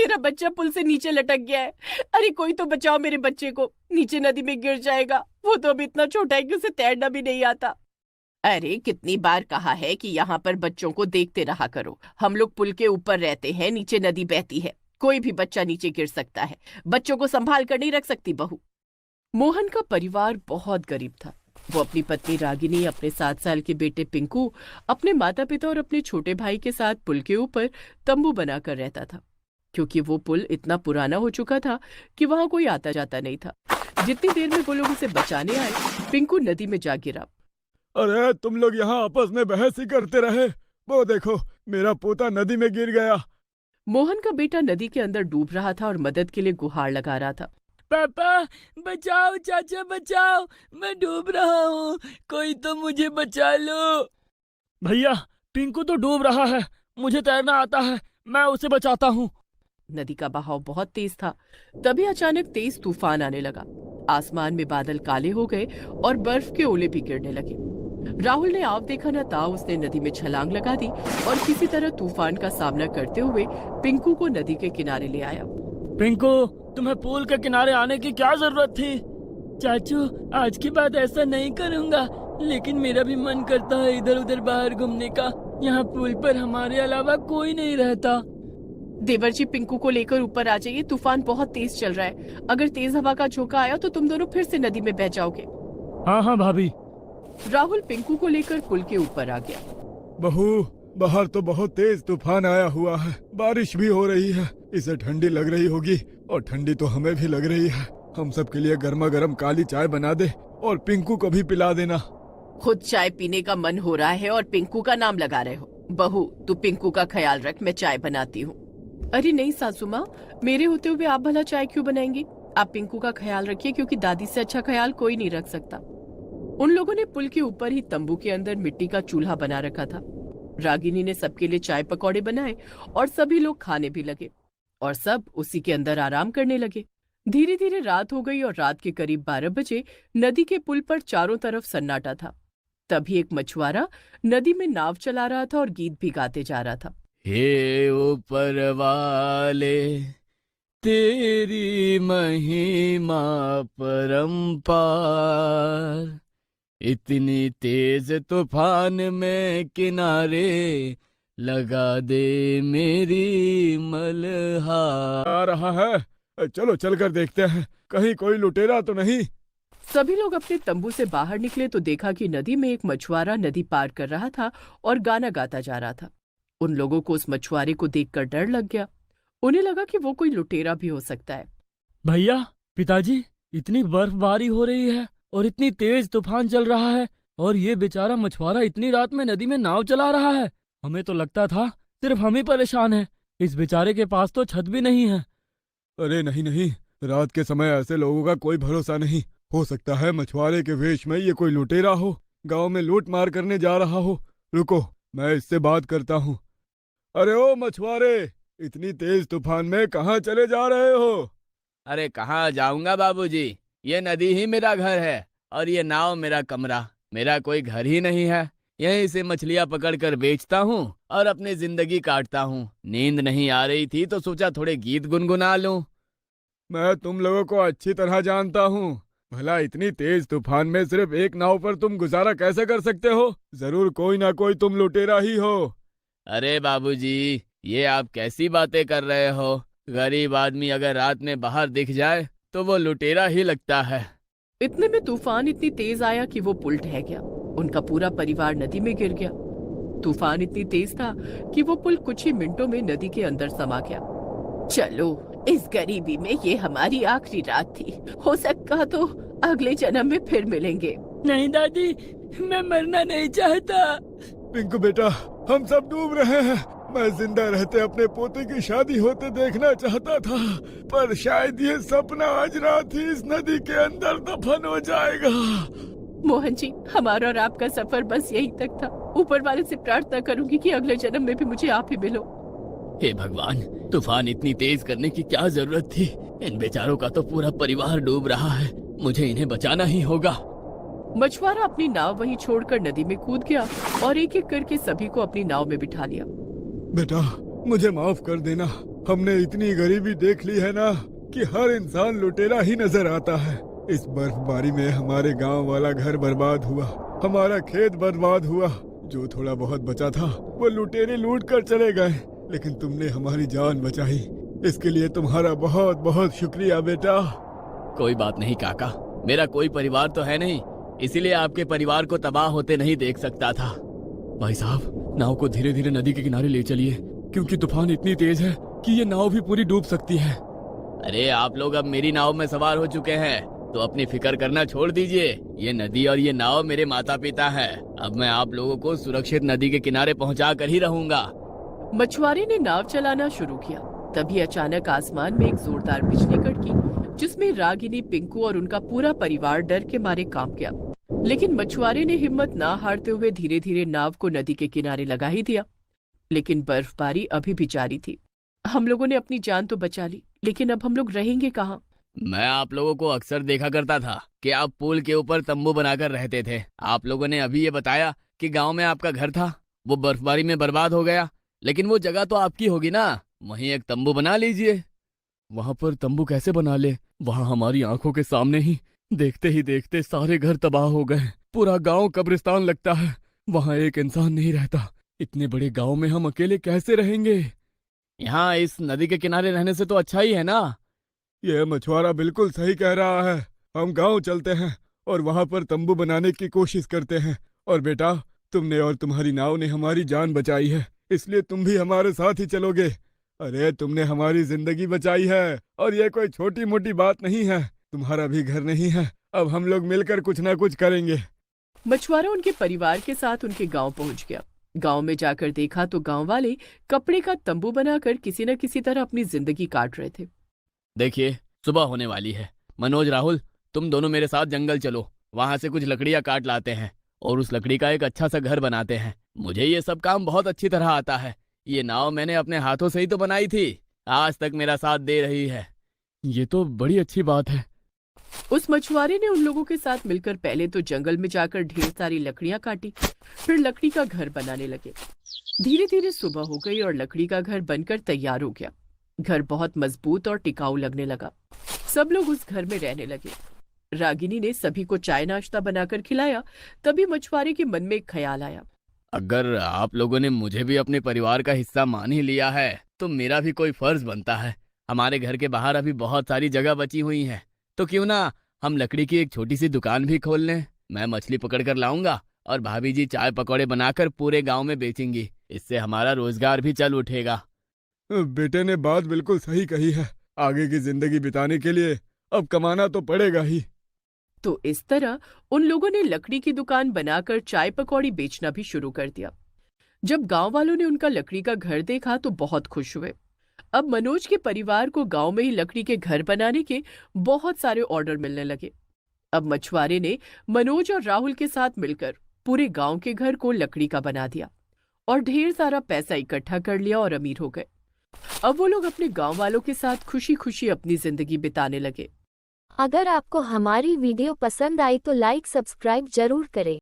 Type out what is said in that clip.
मेरा बच्चा पुल से नीचे लटक गया है। अरे कोई तो बचाओ मेरे बच्चे को, नीचे नदी में गिर जाएगा। वो तो अभी इतना छोटा है कि उसे तैरना भी नहीं आता। अरे कितनी बार कहा है कि यहाँ पर बच्चों को देखते रहा करो। हम लोग पुल के ऊपर रहते हैं, नीचे नदी बहती है, कोई भी बच्चा नीचे गिर सकता है। बच्चों को संभाल कर नहीं रख सकती बहू। मोहन का परिवार बहुत गरीब था। वो अपनी पत्नी रागिनी, अपने 7 साल के बेटे पिंकू, अपने माता पिता और अपने छोटे भाई के साथ पुल के ऊपर तंबू बनाकर रहता था, क्योंकि वो पुल इतना पुराना हो चुका था कि वहां कोई आता जाता नहीं था। जितनी देर में वो लोग उसे बचाने आए, पिंकू नदी में जा गिरा। अरे तुम लोग यहाँ आपस में बहस ही करते रहे। वो देखो, मेरा पोता नदी में गिर गया। मोहन का बेटा नदी के अंदर डूब रहा था और मदद के लिए गुहार लगा रहा था। पापा बचाओ, चाचा बचाओ, मैं डूब रहा हूँ, कोई तो मुझे बचा लो। भैया पिंकू तो डूब रहा है, मुझे तैरना आता है, मैं उसे बचाता हूँ। नदी का बहाव बहुत तेज था। तभी अचानक तेज तूफान आने लगा। आसमान में बादल काले हो गए और बर्फ के ओले भी गिरने लगे। राहुल ने आव देखा न था, उसने नदी में छलांग लगा दी और किसी तरह तूफान का सामना करते हुए पिंकू को नदी के किनारे ले आया। पिंकू, तुम्हें पुल के किनारे आने की क्या जरूरत थी? चाचू, आज के बाद ऐसा नहीं करूँगा, लेकिन मेरा भी मन करता है इधर उधर बाहर घूमने का। यहाँ पुल पर हमारे अलावा कोई नहीं रहता। देवर जी, पिंकू को लेकर ऊपर आ जाइए, तूफान बहुत तेज चल रहा है। अगर तेज हवा का झोंका आया तो तुम दोनों फिर से नदी में बह जाओगे। हाँ हाँ भाभी। राहुल पिंकू को लेकर पुल के ऊपर आ गया। बहू, बाहर तो बहुत तेज तूफान आया हुआ है, बारिश भी हो रही है। इसे ठंडी लग रही होगी और ठंडी तो हमें भी लग रही है। हम सब के लिए गर्मा गर्म काली चाय बना दे और पिंकू को भी पिला देना। खुद चाय पीने का मन हो रहा है और पिंकू का नाम लगा रहे हो। बहू, तू पिंकू का ख्याल रख, मैं चाय बनाती हूँ। अरे नहीं सासू माँ, मेरे होते हुए आप भला चाय क्यों बनाएंगी? आप पिंकू का ख्याल रखिए, क्योंकि दादी से अच्छा ख्याल कोई नहीं रख सकता। उन लोगों ने पुल के ऊपर ही तंबू के अंदर मिट्टी का चूल्हा बना रखा था। रागिनी ने सबके लिए चाय पकौड़े बनाए और सभी लोग खाने भी लगे और सब उसी के अंदर आराम करने लगे। धीरे धीरे रात हो गई और रात के करीब 12 बजे नदी के पुल पर चारों तरफ सन्नाटा था। तभी एक मछुआरा नदी में नाव चला रहा था और गीत भी गाते जा रहा था। हे ऊपर वाले, तेरी महिमा परंपार, इतनी तेज तूफान में किनारे लगा दे मेरी मलहार। आ रहा है, चलो चलकर देखते हैं, कहीं कोई लुटेरा तो नहीं। सभी लोग अपने तंबू से बाहर निकले तो देखा कि नदी में एक मछुआरा नदी पार कर रहा था और गाना गाता जा रहा था। उन लोगों को उस मछुआरे को देखकर डर लग गया। उन्हें लगा कि वो कोई लुटेरा भी हो सकता है। भैया, पिताजी, इतनी बर्फबारी हो रही है और इतनी तेज तूफान चल रहा है और ये बेचारा मछुआरा इतनी रात में नदी में नाव चला रहा है। हमें तो लगता था सिर्फ हम ही परेशान हैं, इस बेचारे के पास तो छत भी नहीं है। अरे नहीं नहीं, रात के समय ऐसे लोगों का कोई भरोसा नहीं। हो सकता है मछुआरे के वेश में ये कोई लुटेरा हो, गांव में लूट मार करने जा रहा हो। रुको, मैं इससे बात करता हूँ। अरे ओ मछुआरे, इतनी तेज तूफान में कहाँ चले जा रहे हो? अरे कहाँ जाऊंगा बाबूजी, ये नदी ही मेरा घर है और ये नाव मेरा कमरा। मेरा कोई घर ही नहीं है। यहीं से मछलियाँ पकड़कर बेचता हूँ और अपनी जिंदगी काटता हूँ। नींद नहीं आ रही थी तो सोचा थोड़े गीत गुनगुना लूं। मैं तुम लोगों को अच्छी तरह जानता हूँ। भला इतनी तेज तूफान में सिर्फ एक नाव पर तुम गुजारा कैसे कर सकते हो? जरूर कोई ना कोई तुम लुटेरा ही हो। अरे बाबूजी, ये आप कैसी बातें कर रहे हो? गरीब आदमी अगर रात में बाहर दिख जाए तो वो लुटेरा ही लगता है। इतने में तूफान इतनी तेज आया कि वो पुल ढह गया। उनका पूरा परिवार नदी में गिर गया। तूफान इतनी तेज था कि वो पुल कुछ ही मिनटों में नदी के अंदर समा गया। चलो, इस गरीबी में ये हमारी आखिरी रात थी। हो सकता तो अगले जन्म में फिर मिलेंगे। नहीं दादी, मैं मरना नहीं चाहता। पिंकू बेटा, हम सब डूब रहे हैं। मैं जिंदा रहते अपने पोते की शादी होते देखना चाहता था, पर शायद ये सपना आज रात ही इस नदी के अंदर दफन हो जाएगा। मोहन जी, हमारा और आपका सफर बस यहीं तक था। ऊपर वाले से प्रार्थना करूंगी कि अगले जन्म में भी मुझे आप ही मिलो। हे भगवान, तूफान इतनी तेज करने की क्या जरूरत थी? इन बेचारों का तो पूरा परिवार डूब रहा है। मुझे इन्हें बचाना ही होगा। मछुआरा अपनी नाव वहीं छोड़कर नदी में कूद गया और एक एक करके सभी को अपनी नाव में बिठा लिया। बेटा, मुझे माफ कर देना। हमने इतनी गरीबी देख ली है ना कि हर इंसान लुटेरा ही नजर आता है। इस बर्फबारी में हमारे गांव वाला घर बर्बाद हुआ, हमारा खेत बर्बाद हुआ, जो थोड़ा बहुत बचा था वो लुटेरे लूट कर चले गए, लेकिन तुमने हमारी जान बचाई। इसके लिए तुम्हारा बहुत बहुत शुक्रिया बेटा। कोई बात नहीं काका, मेरा कोई परिवार तो है नहीं, इसीलिए आपके परिवार को तबाह होते नहीं देख सकता था। भाई साहब, नाव को धीरे धीरे नदी के किनारे ले चलिए, क्योंकि तूफान इतनी तेज है कि ये नाव भी पूरी डूब सकती है। अरे आप लोग अब मेरी नाव में सवार हो चुके हैं, तो अपनी फिक्र करना छोड़ दीजिए। ये नदी और ये नाव मेरे माता पिता है। अब मैं आप लोगों को सुरक्षित नदी के किनारे पहुंचा कर ही रहूंगा। मछुआरे ने नाव चलाना शुरू किया। तभी अचानक आसमान में एक जोरदार बिजली कड़की, जिसमें रागिनी, पिंकू और उनका पूरा परिवार डर के मारे कांप गया। लेकिन मछुआरे ने हिम्मत ना हारते हुए धीरे धीरे नाव को नदी के किनारे लगा ही दिया। लेकिन बर्फबारी अभी भी जारी थी। हम लोगों ने अपनी जान तो बचा ली, लेकिन अब हम लोग रहेंगे कहाँ? मैं आप लोगों को अक्सर देखा करता था कि आप पुल के ऊपर तंबू बनाकर रहते थे। आप लोगों ने अभी ये बताया कि गांव में आपका घर था, वो बर्फबारी में बर्बाद हो गया, लेकिन वो जगह तो आपकी होगी ना, वहीं एक तंबू बना लीजिए। वहां पर तंबू कैसे बना ले? वहां हमारी आंखों के सामने ही देखते सारे घर तबाह हो गए, पूरा गांव कब्रिस्तान लगता है, वहां एक इंसान नहीं रहता। इतने बड़े गांव में हम अकेले कैसे रहेंगे? यहाँ इस नदी के किनारे रहने से तो अच्छा ही है ना। ये मछुआरा बिल्कुल सही कह रहा है। हम गांव चलते हैं और वहां पर तंबू बनाने की कोशिश करते हैं। और बेटा, तुमने और तुम्हारी नाव ने हमारी जान बचाई है, इसलिए तुम भी हमारे साथ ही चलोगे। अरे तुमने हमारी जिंदगी बचाई है, और ये कोई छोटी मोटी बात नहीं है। तुम्हारा भी घर नहीं है, अब हम लोग मिलकर कुछ ना कुछ करेंगे। मछुआरा उनके परिवार के साथ उनके गांव पहुंच गया। गांव में जाकर देखा तो गांव वाले कपड़े का तंबू बनाकर किसी न किसी तरह अपनी जिंदगी काट रहे थे। देखिए, सुबह होने वाली है। मनोज, राहुल, तुम दोनों मेरे साथ जंगल चलो, वहां से कुछ लकड़ियां काट लाते हैं और उस लकड़ी का एक अच्छा सा घर बनाते हैं। मुझे ये सब काम बहुत अच्छी तरह आता है। ये नाव मैंने अपने हाथों से ही तो बनाई थी, आज तक मेरा साथ दे रही है। ये तो बड़ी अच्छी बात है। उस मछुआरे ने उन लोगों के साथ मिलकर पहले तो जंगल में जाकर ढेर सारी लकड़ियां काटी, फिर लकड़ी का घर बनाने लगे। धीरे धीरे सुबह हो गई और लकड़ी का घर बनकर तैयार हो गया। घर बहुत मजबूत और टिकाऊ लगने लगा। सब लोग उस घर में रहने लगे। रागिनी ने सभी को चाय नाश्ता बनाकर खिलाया। तभी मछुआरे के मन में एक ख्याल आया। अगर आप लोगों ने मुझे भी अपने परिवार का हिस्सा मान ही लिया है, तो मेरा भी कोई फर्ज बनता है। हमारे घर के बाहर अभी बहुत सारी जगह बची हुई है, तो क्यों ना हम लकड़ी की एक छोटी सी दुकान भी खोल लें। मैं मछली पकड़ कर लाऊंगा और भाभी जी चाय पकौड़े बनाकर पूरे गांव में बेचेंगी। इससे हमारा रोजगार भी चल उठेगा। बेटे ने बात बिल्कुल सही कही है। आगे की जिंदगी बिताने के लिए अब कमाना तो पड़ेगा ही। तो इस तरह उन लोगों ने लकड़ी की दुकान बनाकर चाय पकौड़ी बेचना भी शुरू कर दिया। जब गांव वालों ने उनका लकड़ी का घर देखा तो बहुत खुश हुए। अब मनोज के परिवार को गांव में ही लकड़ी के घर बनाने के बहुत सारे ऑर्डर मिलने लगे। अब मछुआरे ने मनोज और राहुल के साथ मिलकर पूरे गांव के घर को लकड़ी का बना दिया और ढेर सारा पैसा इकट्ठा कर लिया और अमीर हो गए। अब वो लोग अपने गांव वालों के साथ खुशी खुशी अपनी जिंदगी बिताने लगे। अगर आपको हमारी वीडियो पसंद आई तो लाइक सब्सक्राइब जरूर करें।